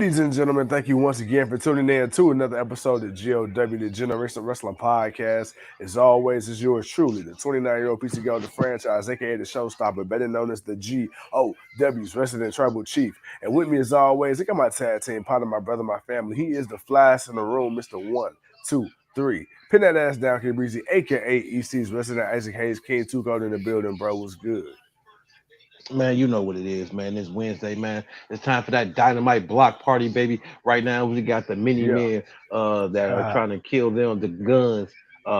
Ladies and gentlemen, thank you once again for tuning in to another episode of GOW, the Generation Wrestling Podcast. As always, is yours truly, the 29-year-old piece of gold, the franchise, aka the showstopper, better known as the GOW's resident tribal chief. And with me, as always, I got my tag team partner, my brother, my family. He is the flyest in the room, Mr. 1, 2, 3. Pin that ass down, K Breezy, aka EC's resident Isaac Hayes, King 2 Gold in the building, bro. What's good? Man, you know what it is, man. It's Wednesday, man. It's time for that dynamite block party, baby. Right now, we got the mini Yeah. men that are trying to kill them, the guns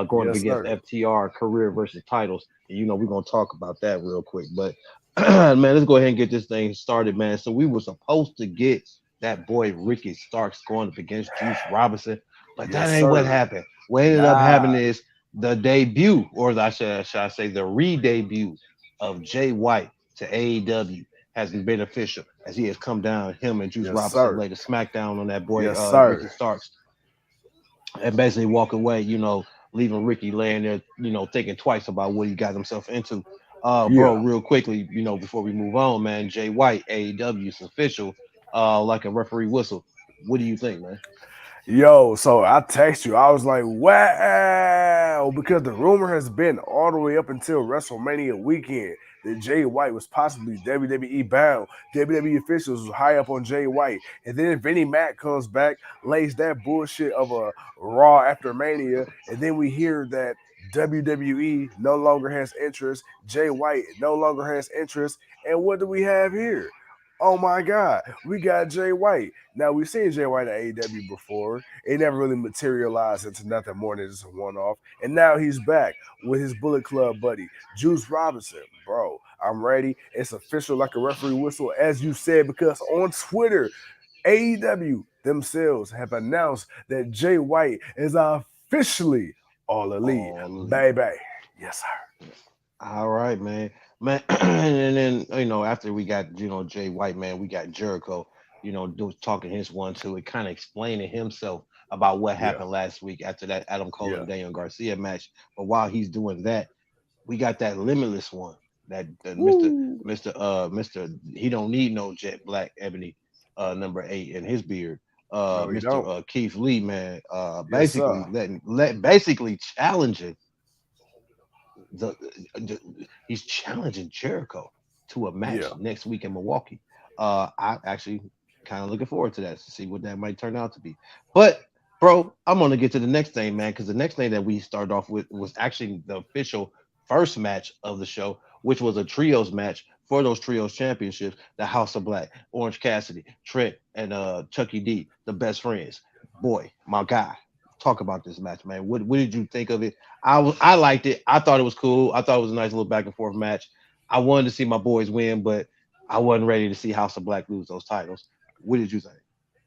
going up Yes, against sir. FTR career versus titles. And you know, we're gonna talk about that real quick. But man, let's go ahead and get this thing started, man. So we were supposed to get that boy Ricky Starks going up against Juice Robinson, but that Yes, ain't what sir. happened. What ended up Nah. happening is the debut, or should I say the re-debut of Jay White to AEW has been official as he has come down. Him and Juice Yes, Robinson sir. laid a smackdown on that boy Yes, Ricky sir. Starks and basically walk away, you know, leaving Ricky laying there, you know, thinking twice about what he got himself into. Bro, Yeah. real quickly, you know, before we move on, man, Jay White, AEW is official, like a referee whistle. What do you think, man? Yo, so I text you. I was like, wow, because the rumor has been all the way up until WrestleMania weekend that Jay White was possibly WWE bound. WWE officials was high up on Jay White. And then Vinnie Mac comes back, lays that bullshit of a Raw after Mania, and then we hear that WWE no longer has interest. Jay White no longer has interest. And what do we have here? Oh my God, we got Jay White. Now we've seen Jay White at AEW before. It never really materialized into nothing more than just a one-off. And now he's back with his Bullet Club buddy, Juice Robinson. Bro, I'm ready. It's official like a referee whistle, as you said, because on Twitter, AEW themselves have announced that Jay White is officially all elite. Oh, Baby. Yes, sir. all right, man. Man, and then you know, after we got Jay White, man, we got Jericho, talking his one too, and kind of explaining himself about what Yeah, happened last week after that Adam Cole yeah. and Daniel Garcia match. But while he's doing that, we got that limitless one, that Woo. Mr. He don't need no jet black ebony number 8 in his beard. No, he Mr. don't. Keith Lee, man, Yes, sir. basically challenging the, he's challenging Jericho to a match Yeah. next week in Milwaukee. I actually kind of looking forward to that to see what that might turn out to be. But bro, I'm gonna get to the next thing, man, because the next thing that we started off with was actually the official first match of the show, which was a trios match for those trios championships. The House of Black, Orange Cassidy, Trent, and Chucky D, the best friends. Boy, my guy. Talk about this match, man. What did you think of it? I liked it. I thought it was cool. I thought it was a nice little back and forth match. I wanted to see my boys win, but I wasn't ready to see House of Black lose those titles. What did you think?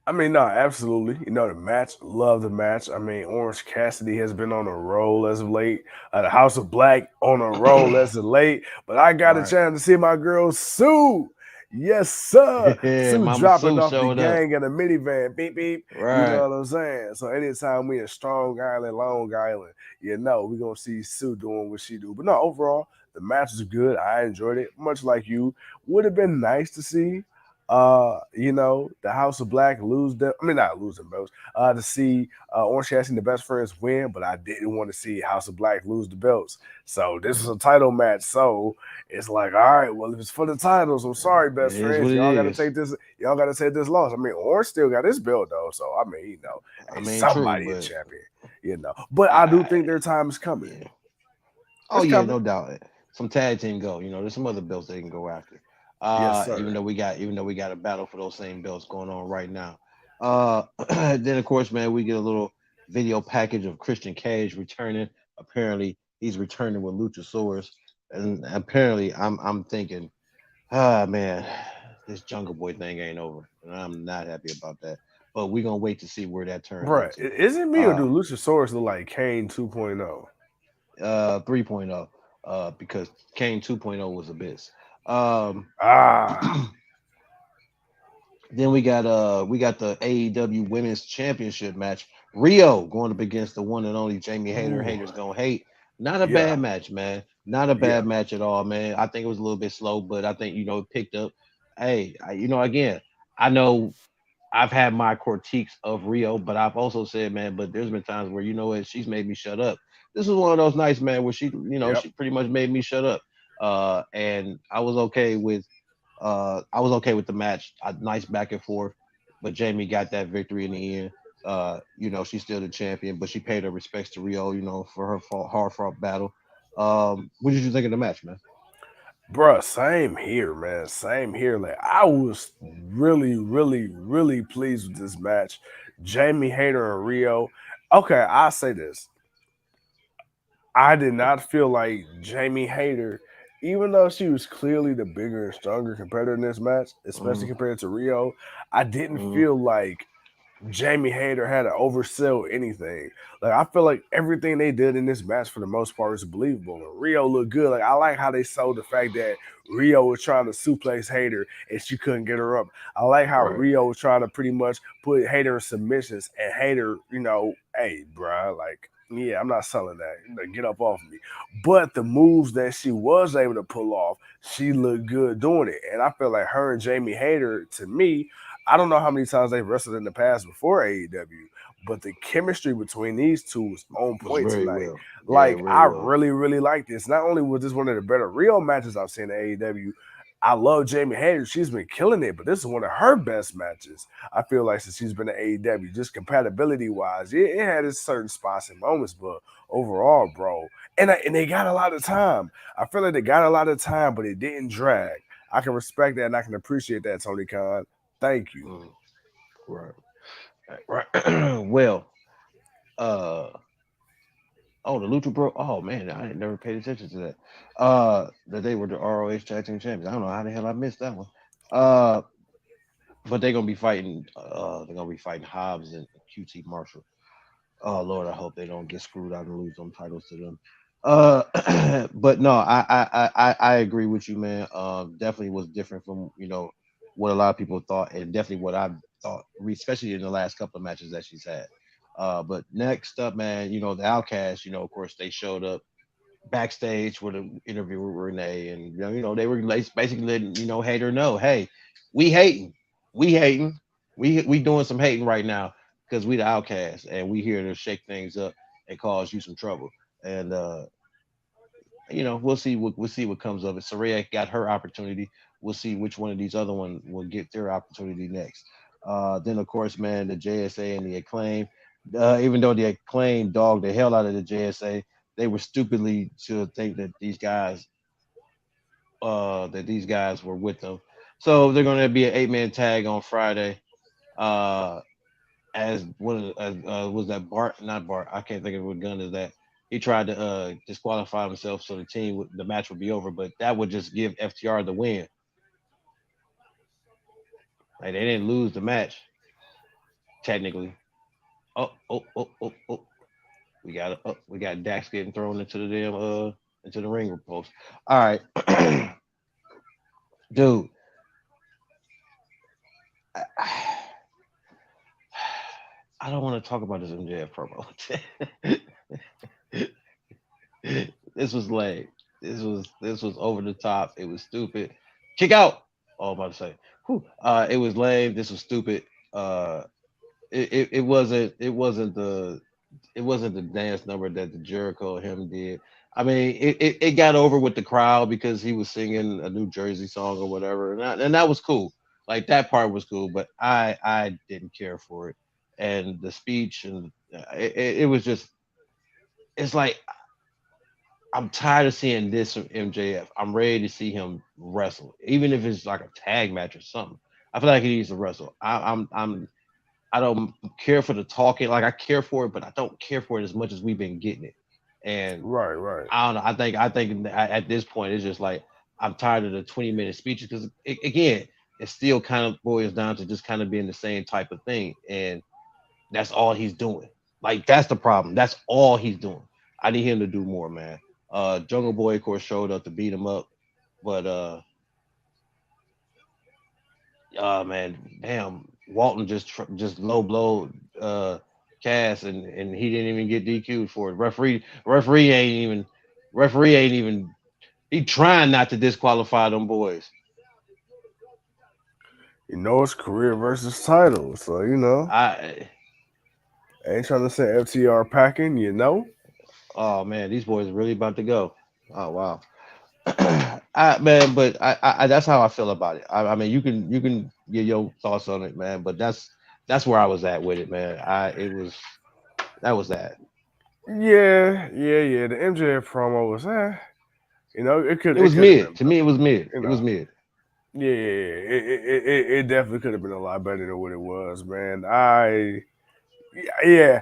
I mean, no, absolutely. The match, love the match. I mean, Orange Cassidy has been on a roll as of late. The House of Black on a roll as of late. But I got a Right. chance to see my girl Sue. Yes, sir. Yeah, Sue Mama dropping Sue off the showed up. gang in a minivan. Beep, beep. You Right. know what I'm saying? So anytime we in Strong Island, Long Island, we're going to see Sue doing what she do. But no, overall, the match was good. I enjoyed it, much like you. Would have been nice to see the House of Black lose them. I mean, not lose them belts. To see Orange Cassidy and the Best Friends win, but I didn't want to see House of Black lose the belts. So this was a title match. So it's like, all right, well, if it's for the titles, I'm sorry, It Best is Friends. what it Y'all got to is. take this. Y'all got to take this loss. I mean, Orange still got his belt though. So I mean, I hey, mean, true, somebody a but champion. But I do think their time is coming. yeah. Oh It's yeah, coming. no doubt. Some tag team go. There's some other belts they can go after. Yes, Even sir. though we got a battle for those same belts going on right now. Then of course, man, we get a little video package of Christian Cage returning. Apparently, he's returning with Luchasaurus, and apparently, I'm thinking, man, this Jungle Boy thing ain't over, and I'm not happy about that. But we're gonna wait to see where that turns Bruh, into. is it me or Uh, do Luchasaurus look like Kane 2.0? 3.0, because Kane 2.0 was abyss. Um, Ah, then we got the AEW Women's Championship match. Riho going up against the one and only Jamie Hayter. ooh, Haters gonna hate. Not a yeah, bad match, man. Not a yeah. bad match at all, man. I think it was a little bit slow, but I think it picked up. Hey, again, I know I've had my critiques of Rio, but I've also said, man, but there's been times where you know what, she's made me shut up. This was one of those nights, man, where Yep. she pretty much made me shut up. And I was okay with the match. Nice back and forth, but Jamie got that victory in the end. She's still the champion, but she paid her respects to Rio, for her hard fought battle. What did you think of the match, man? Bruh, same here, man. Same here. Like I was really, really, really pleased with this match. Jamie Hayter and Rio. Okay, I'll say this. I did not feel like Jamie Hayter, even though she was clearly the bigger and stronger competitor in this match, especially Mm, compared to Rio, I didn't mm, feel like Jamie Hayter had to oversell anything. Like I feel like everything they did in this match for the most part is believable. And Rio looked good. Like I like how they sold the fact that Rio was trying to suplex Hayter and she couldn't get her up. I like how right. Rio was trying to pretty much put Hayter in submissions and Hayter, hey, bruh, like yeah, I'm not selling that. Get up off me. But the moves that she was able to pull off, she looked good doing it. And I feel like her and Jamie Hayter, to me, I don't know how many times they've wrestled in the past before AEW, but the chemistry between these two was on Was point very tonight. well. Yeah, Like very I well. really, really like this. Not only was this one of the better real matches I've seen in AEW, I love Jamie Hayter. She's been killing it, but this is one of her best matches. I feel like since she's been in AEW, just compatibility wise, it had its certain spots and moments, but overall, bro, and they got a lot of time. I feel like they got a lot of time, but it didn't drag. I can respect that and I can appreciate that, Tony Khan. Thank you. Mm, right. Right. Well, uh, oh, the Lucha Bro. Oh man, I had never paid attention to that. That they were the ROH Tag Team Champions. I don't know how the hell I missed that one. Uh, but they're gonna be fighting. They're gonna be fighting Hobbs and QT Marshall. Oh Lord, I hope they don't get screwed out and lose them titles to them. But no, I agree with you, man. Definitely was different from what a lot of people thought, and definitely what I thought, especially in the last couple of matches that she's had. But next up, man, the Outcast. Of course, they showed up backstage with an interview with Renee, and they were basically letting Hater know, hey, we hating, we hating, we doing some hating right now because we the outcasts and we here to shake things up and cause you some trouble. And we'll see what comes of it. Saraya got her opportunity. We'll see which one of these other one will get their opportunity next. Then of course, man, the JSA and the Acclaim. Even though the Acclaim dogged the hell out of the JSA, they were stupidly to think that these guys were with them. So they're going to be an 8-man tag on Friday. Uh, as one of was that Bart? Not Bart. I can't think of what gun is that. He tried to disqualify himself so the match would be over, but that would just give FTR the win. Like they didn't lose the match technically. Oh. We got Dax getting thrown into the damn into the ring post. All right, dude. I, I don't want to talk about this MJF promo. This was lame. This was over the top. It was stupid. Kick out. Oh, I'm about to say. Whew. It was lame. This was stupid. Uh, it wasn't the dance number that the Jericho and him did. I mean, it got over with the crowd because he was singing a New Jersey song or whatever, and that was cool. Like that part was cool, but I didn't care for it, and the speech and it was just it's like I'm tired of seeing this from MJF. I'm ready to see him wrestle, even if it's like a tag match or something. I feel like he needs to wrestle. I don't care for the talking. Like I care for it, but I don't care for it as much as we've been getting it. And Right, right. I don't know. I think at this point it's just like I'm tired of the 20-minute speeches because again, it still kind of boils down to just kind of being the same type of thing, and that's all he's doing. Like that's the problem. That's all he's doing. I need him to do more, man. Jungle Boy, of course, showed up to beat him up, but man, damn, Walton just low blow Cass, and he didn't even get DQ'd for it. Referee ain't even he trying not to disqualify them boys. It's career versus title. So, I I ain't trying to say FTR packing. oh man, these boys are really about to go. Oh wow. Man, but I that's how I feel about it. I mean, you can get your thoughts on it, man. But that's where I was at with it, man. I it was that was that. Yeah, yeah, yeah. The MJF promo was, it could It it was could have mid been to me. It was mid. better. It was mid. Yeah, yeah, yeah. It definitely could have been a lot better than what it was, man. Yeah.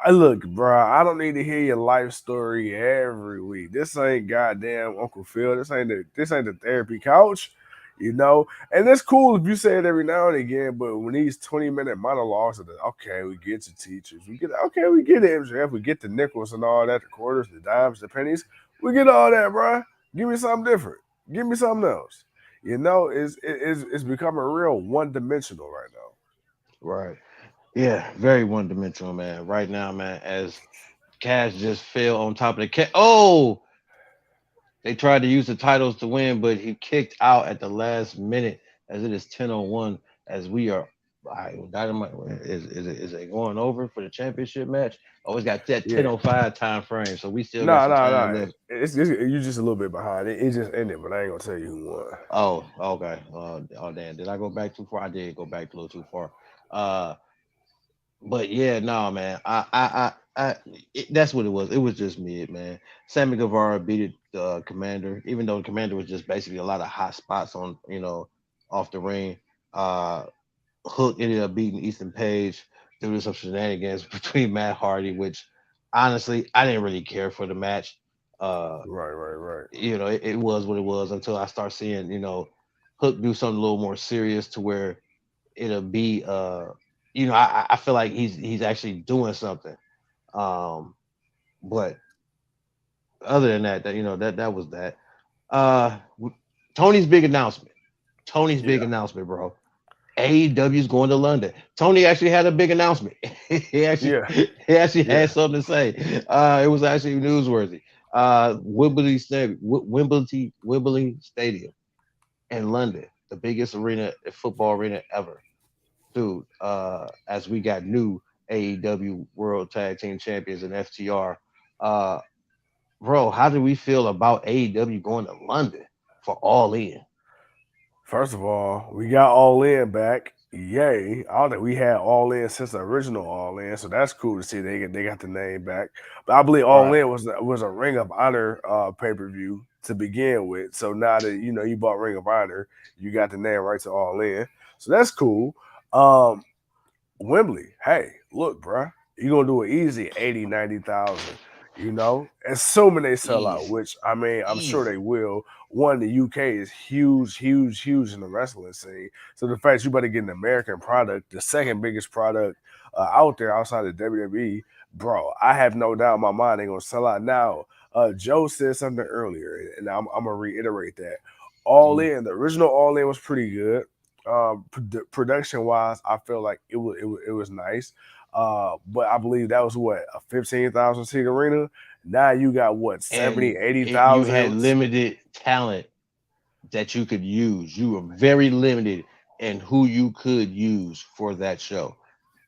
I look, bro. I don't need to hear your life story every week. This ain't goddamn Uncle Phil. This ain't the therapy couch, you know. And it's cool if you say it every now and again. But when these 20-minute monologues are okay, we get the teachers, we get the MJF, we get the nickels and all that, the quarters, the dimes, the pennies, we get all that, bro. Give me something different. Give me something else. It's becoming real one dimensional right now. Right. Yeah. Very one dimensional, man. Right now, man. As Cash just fell on top of the cat. Oh, they tried to use the titles to win, but he kicked out at the last minute as it is 10-1 as we are. All right, Dynamite is it going over for the championship match? Oh, it's got that Yeah. 10:05 time frame, so we still got Nah, some nah, time nah. left. You just a little bit behind. It just ended, but I ain't gonna tell you who won. Oh, okay. Oh, damn. Did I go back too far? I did go back a little too far. Uh, but yeah, no, man. That's what it was. It was just mid, man. Sammy Guevara beat the Commander, even though the Commander was just basically a lot of hot spots on, off the ring. Uh, Hook ended up beating Ethan Page through some shenanigans between Matt Hardy, which honestly I didn't really care for the match. Uh, Right, right, right. it was what it was until I start seeing, Hook do something a little more serious to where it'll be I feel like he's actually doing something. Um, but other than that, that was that. Tony's big announcement. Tony's big Yeah, announcement, bro. AEW is going to London. Tony actually had a big announcement. he actually yeah, he actually had yeah. something to say. It was actually newsworthy. Wembley Stadium in London, the biggest football arena ever, dude. As we got new AEW World Tag Team Champions and FTR, uh, bro, how do we feel about AEW going to London for All In? First of all, we got All In back. Yay! I don't think we had All In since the original All In, so that's cool to see they got the name back. But I believe All Right. In was a Ring of Honor pay per view to begin with. So now that you bought Ring of Honor, you got the name right to All In. So that's cool. Um, Wembley, hey, look, bruh, you're gonna do it easy 80, 90,000. Assuming they sell out, Easy, which I mean, I'm sure they easy. will. One, the UK is huge, huge, huge in the wrestling scene. So the fact you better get an American product, the second biggest product out there outside of WWE, bro, I have no doubt in my mind they're gonna sell out. Now, Joe said something earlier, and I'm gonna reiterate that. All Mm. In, the original All In was pretty good. Production wise, I feel like it was nice. But I believe that was what, a 15,000 seat arena. Now you got what, 70, And eighty you had thousand. limited talent that you could use. You were very limited in who you could use for that show.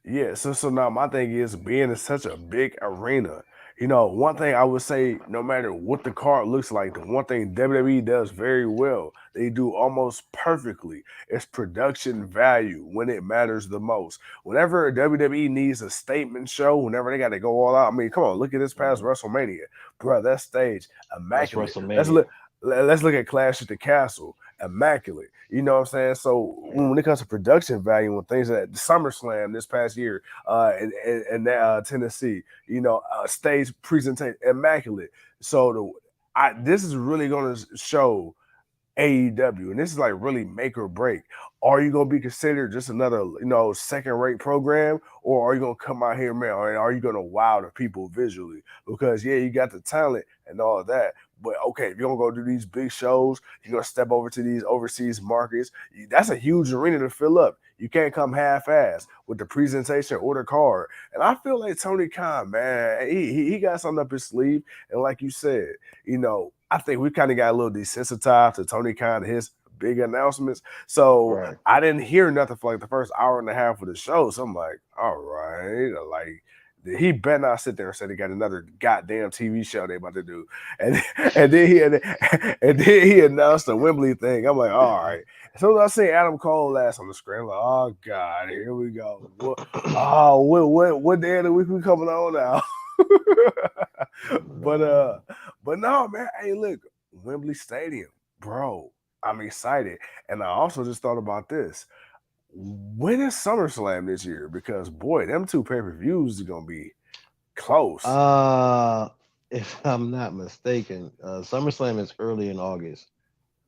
Yeah, so now my thing is being in such a big arena. One thing I would say, no matter what the card looks like, the one thing WWE does very well, they do almost perfectly, is production value when it matters the most. Whenever WWE needs a statement show, whenever they got to go all out, I mean, come on, look at this past Mhm. WrestleMania, bro. That stage, That's immaculate. Let's WrestleMania. look. Let's look at Clash at the Castle, immaculate. You know what I'm saying? So when it comes to production value and things that SummerSlam this past year in Tennessee, stage presentation immaculate. So this is really going to show AEW, and this is like really make or break. Are you going to be considered just another, second rate program, or are you going to come out here, man, and are you going to wow the people visually? Because yeah, you got the talent and all of that, but okay, if you're gonna go do these big shows, you're gonna step over to these overseas markets. That's a huge arena to fill up. You can't come half-ass with the presentation or the card. And I feel like Tony Khan, man, he got something up his sleeve. And like you said, I think we kind of got a little desensitized to Tony Khan and his big announcements. So Right. I didn't hear nothing for like the first hour and a half of the show. So I'm like, all right, like he better not sit there and say they got another goddamn TV show they about to do. And and then he and then he announced the Wembley thing. I'm like, all right. As soon as I see Adam Cole last on the screen, I'm like, oh God, here we go. What day of the week we coming on now? but uh, but no, man. Hey, look, Wembley Stadium, bro. I'm excited, and I also just thought about this. When is SummerSlam this year? Because boy, them two pay-per-views are gonna be close. Uh, if I'm not mistaken, SummerSlam is early in August.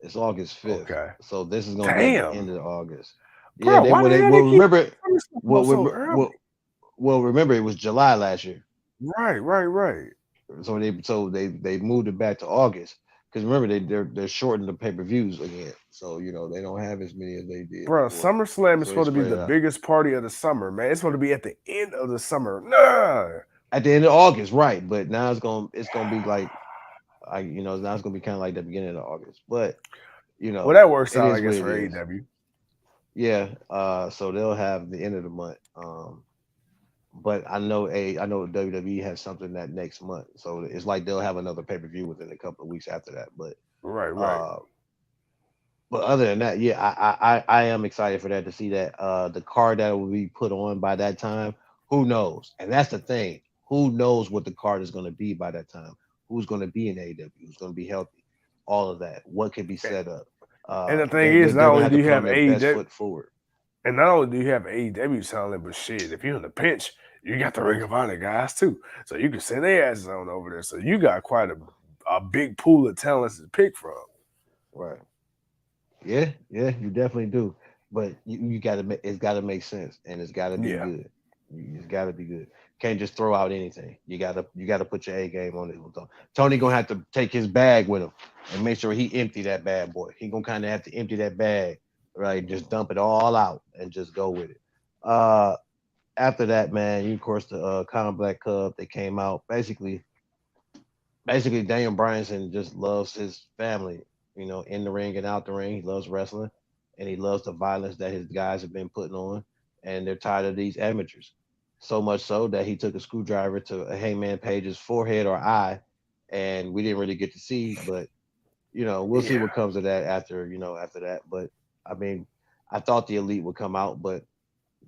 It's August 5th. Okay. So this is gonna be at the end Damn, of August. Yeah, bro. they Why well the they hell well they keep remember SummerSlam well, out so early? remember it was July last year. Right, right, right. So they moved it back to August. Because remember they're shortening the pay-per-views again. So they don't have as many as they did Bro, before. SummerSlam is So they supposed to be spread the it out. biggest party of the summer, man. It's supposed to be at the end of the summer. Nah. At the end of August, right. But now it's gonna be like now it's gonna be kind of like the beginning of August. But Well, that works it out, I is what guess, it for is. AEW. Yeah. So they'll have the end of the month. But I know WWE has something that next month. So it's like they'll have another pay-per-view within a couple of weeks after that. Right, right. Uh but other than that, yeah, I am excited for that to see that the card that will be put on by that time. Who knows? And that's the thing. Who knows what the card is going to be by that time? Who's going to be in AEW? Who's going to be healthy? All of that. What can be set up? And the thing They is, they're, not they're going to only have do to you put on have their best AEW, foot forward. and not only do you have AEW talent, but shit, if you're in a pinch, you got the Ring of Honor guys too. So you can send their asses on over there. So you got quite a big pool of talents to pick from. Right. Yeah, yeah, you definitely do. But you got to it's got to make sense and it's got to be Yeah. good. It's got to be good. Can't just throw out anything. You got to put your A game on it. Tony gonna have to take his bag with him and make sure he empty that bad boy. He gonna kind of have to empty that bag, right? Just dump it all out and just go with it. Uh, After that, man, of course the Common Black Cub they came out basically Daniel Bryanson just loves his family, in the ring and out the ring. He loves wrestling and he loves the violence that his guys have been putting on. And they're tired of these amateurs. So much so that he took a screwdriver to a Hangman Page's forehead or eye. And we didn't really get to see, but we'll see Yeah. what comes of that after that. But I mean, I thought the elite would come out, but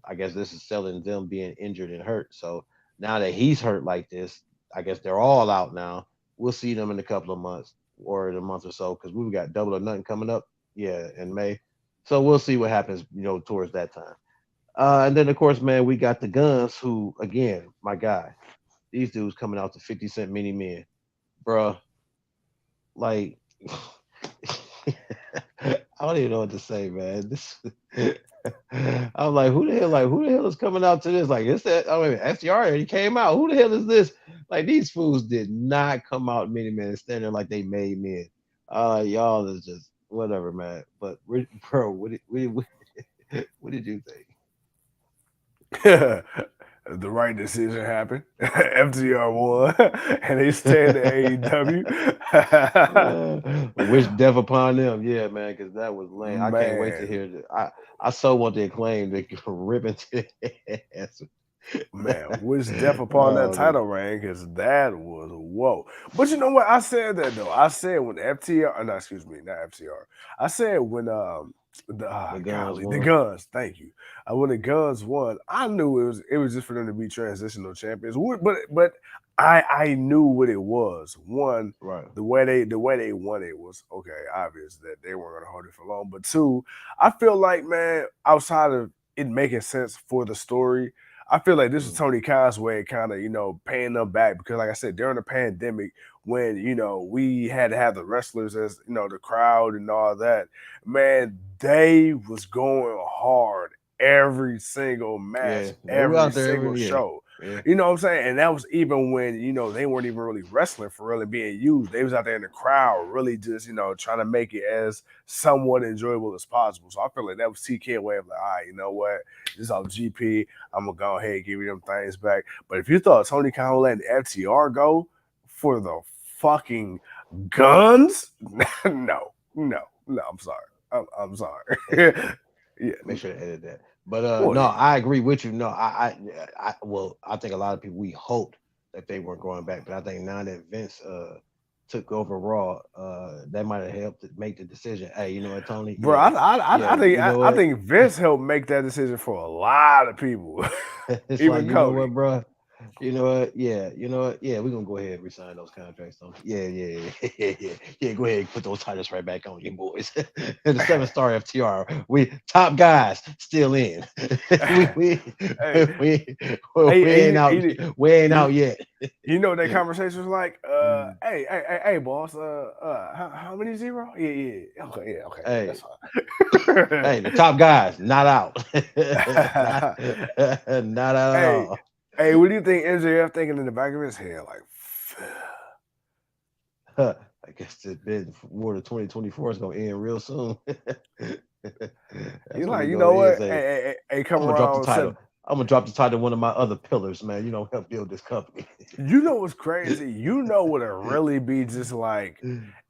I guess this is selling them being injured and hurt. So now that he's hurt like this, I guess they're all out now. We'll see them in a couple of months or in a month or so because we've got Double or Nothing coming up, yeah, in May. So we'll see what happens, towards that time. And then of course, man, we got the Guns, who again, my guy, these dudes coming out to 50 Cent Mini Men, bruh. Like, I don't even know what to say, man. This I'm like, who the hell is coming out to this? Like, it's that. I mean, FTR already came out. Who the hell is this? Like, these fools did not come out many men standing like they made men. Y'all is just whatever, man. But bro, what did you think? The right decision happened. FTR won, and they staying in AEW. Wish death upon them, yeah, man, because that was lame. I can't wait to Man, hear that. I so want to claim to rip into their ass. man, wish death upon that Oh, title reign because that was whoa. But you know what? I said that though. I said when FTR, no, excuse me, not FTR. I said when the guns golly, the won. Guns. Thank you. When the Guns won, I knew it was just for them to be transitional champions. But I knew what it was. One, Right. the way they won it was okay. Obvious that they weren't gonna hold it for long. But two, I feel like, man, outside of it making sense for the story, I feel like this is Mm. Tony Khan's way of kind of, paying them back because, like I said, during the pandemic, when, we had to have the wrestlers as, the crowd and all that, man, they was going hard every single match, Yeah, they were every out there single every yeah, show. yeah, You know what I'm saying? And that was even when, they weren't even really wrestling for really being used. They was out there in the crowd, really just, trying to make it as somewhat enjoyable as possible. So I feel like that was TK way of like, all right, you know what? This is off GP. I'm gonna go ahead and give you them things back. But if you thought Tony Khan would let FTR go for the fucking Guns, no, no, no, I'm sorry. I'm sorry. Edit that. Yeah. Make sure to edit that. But Well, no, yeah. I agree with you. No, well, I think a lot of people we hoped that they weren't going back, but I think now that Vince took over Raw, that might have helped to make the decision. Hey, you know what, Tony? Bro, Yeah, yeah. You know I what? think Vince helped make that decision for a lot of people, It's like, even you know Cody. what, bro? You know what? Yeah, you know what? Yeah, we're gonna go ahead and resign those contracts. Tony. Yeah, yeah, yeah, yeah, yeah. Go ahead and put those titles right back on you boys. And the 7-star FTR, we top guys still in. we we Hey, we hey, we ain't out. We ain't out you, yet. you know what that conversation was like? Mm. Hey, boss. How many zero? Yeah, yeah. Okay, yeah, okay, yeah. Hey, That's hey, the top guys not out. not, fine. not at Hey, all. hey, what do you think MJF thinking in the back of his head? Like, I guess the bid war to 2024 is gonna end real soon. he's That's when like, he you go know ahead and what? say, Hey, I'm come gonna drop the around title. said, I'm gonna drop the title to one of my other pillars, man. You know, help build this company. you know what's crazy? You know what it really be just like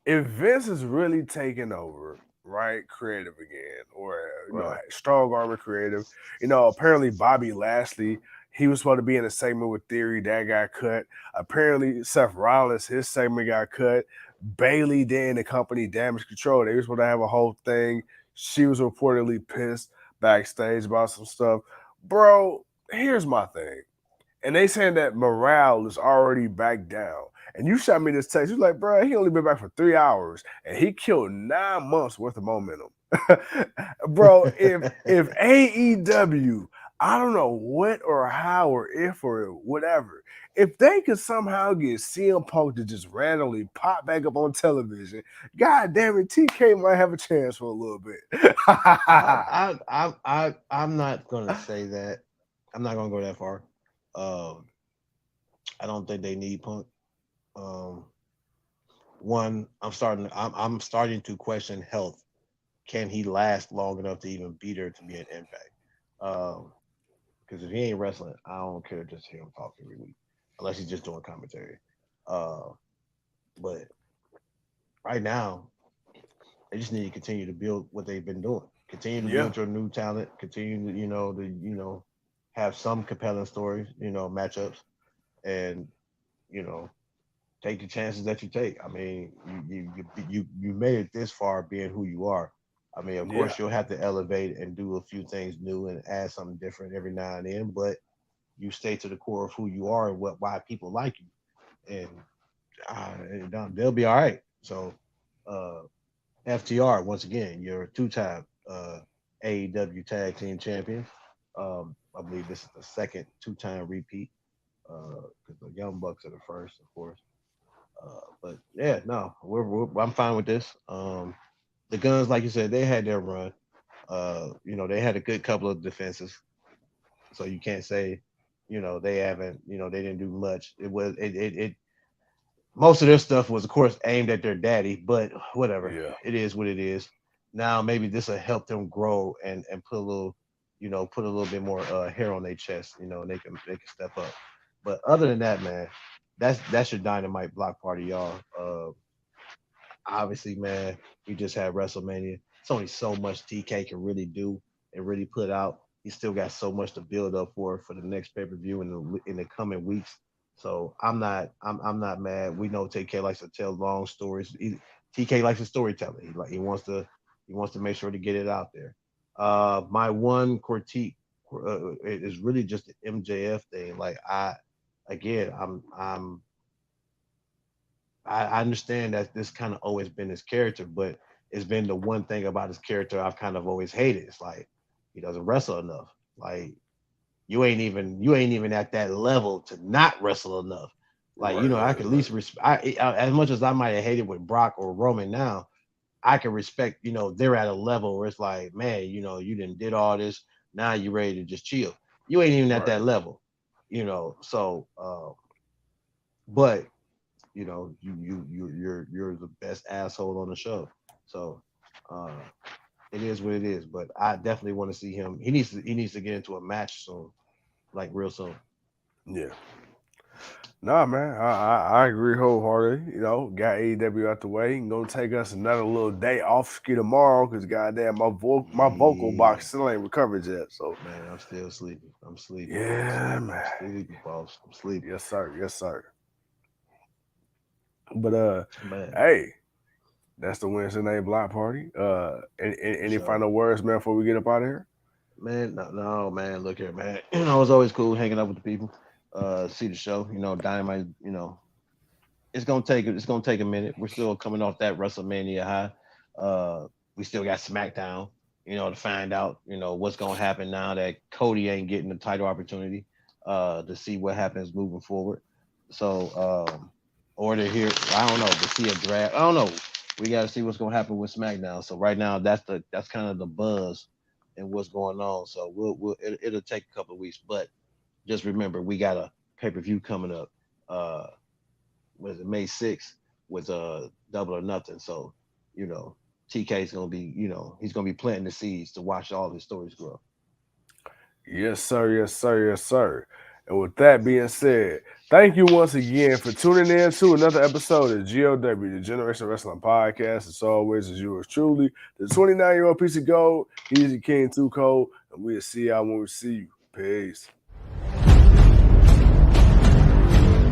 if Vince is really taking over, right, creative again, or Right. strong armor creative. Apparently Bobby Lashley, he was supposed to be in a segment with Theory, that got cut. Apparently Seth Rollins, his segment got cut. Bailey, then the company Damage Control, they were supposed to have a whole thing. She was reportedly pissed backstage about some stuff. Bro, here's my thing. And they saying that morale is already back down. And you shot me this text. You're like, bro, he only been back for 3 hours, and he killed 9 months worth of momentum. Bro, if AEW, I don't know what or how or if or whatever, if they could somehow get CM Punk to just randomly pop back up on television, god damn it, TK might have a chance for a little bit. I'm not gonna say that. I'm not gonna go that far. Um, I don't think they need Punk. Um, one, I'm starting to question health. Can he last long enough to even beat her to be an impact? Um, because if he ain't wrestling, I don't care just to hear him talk every week, unless he's just doing commentary. Uh, but right now, they just need to continue to build what they've been doing. Continue to Yeah, build your new talent. Continue to have some compelling stories, matchups, and you know take the chances that you take. I mean, you made it this far being who you are. I mean, of yeah, course, you'll have to elevate and do a few things new and add something different every now and then, but you stay to the core of who you are and why people like you, and they'll be all right. So, uh, FTR once again, you're a two-time AEW Tag Team Champion. I believe this is the second two-time repeat because the Young Bucks are the first, of course. But yeah, no, I'm fine with this. The Guns, like you said, they had their run. They had a good couple of defenses, so you can't say, they haven't, they didn't do much. It most of their stuff was, of course, aimed at their daddy, but whatever, yeah. it is what it is. Now maybe this will help them grow and put a little, put a little bit more hair on their chest, and they can step up. But other than that, man, that's your dynamite block party, y'all. Obviously, man, we just had WrestleMania. It's only so much TK can really do and really put out. He still got so much to build up for the next pay per view in the coming weeks. So I'm not mad. We know TK likes to tell long stories. TK likes a storyteller. He wants to make sure to get it out there. My one critique is really just the MJF thing. Like again, I understand that this kind of always been his character, but it's been the one thing about his character I've kind of always hated. It's like he doesn't wrestle enough. Like you ain't even at that level to not wrestle enough. Like Right, I right, could at right. least as much as I might have hated with Brock or Roman now, I can respect they're at a level where it's like, man, you didn't did all this, now you ready to just chill. You ain't even at Right. that level, so but you're the best asshole on the show. So uh it is what it is. But I definitely want to see him. He needs to get into a match soon, like real soon. Yeah. Nah, man, I agree wholeheartedly. You know, got AEW out the way. And gonna take us another little day off ski tomorrow because goddamn my vocal Yeah, box still ain't recovered yet. So man, I'm still sleeping. I'm sleeping, boss. yeah, I'm man. sleeping, boss. I'm sleeping. Yes, sir. Yes, sir. But Man, hey, that's the Wednesday night block party. for Any sure. final words, man, before we get up out of here? Man, no, no, man. Look here, man. It's always cool hanging out with the people. See the show. Dynamite. It's gonna take a minute. We're still coming off that WrestleMania high. We still got SmackDown. To find out what's gonna happen now that Cody ain't getting the title opportunity. To see what happens moving forward. So, or to hear, I don't know, to see a draft. I don't know. We got to see what's gonna happen with SmackDown. So right now, that's kind of the buzz and what's going on. So it'll take a couple of weeks, but just remember we got a pay-per-view coming up. Was it May 6th with Double or Nothing. So, you know, TK is gonna be, he's gonna be planting the seeds to watch all his stories grow. Yes, sir. Yes, sir. Yes, sir. And with that being said, thank you once again for tuning in to another episode of GOW, the Generation Wrestling Podcast. As always, as yours truly, the 29-year-old piece of gold, Easy King 2 Cole, and we'll see y'all when we see you. Peace.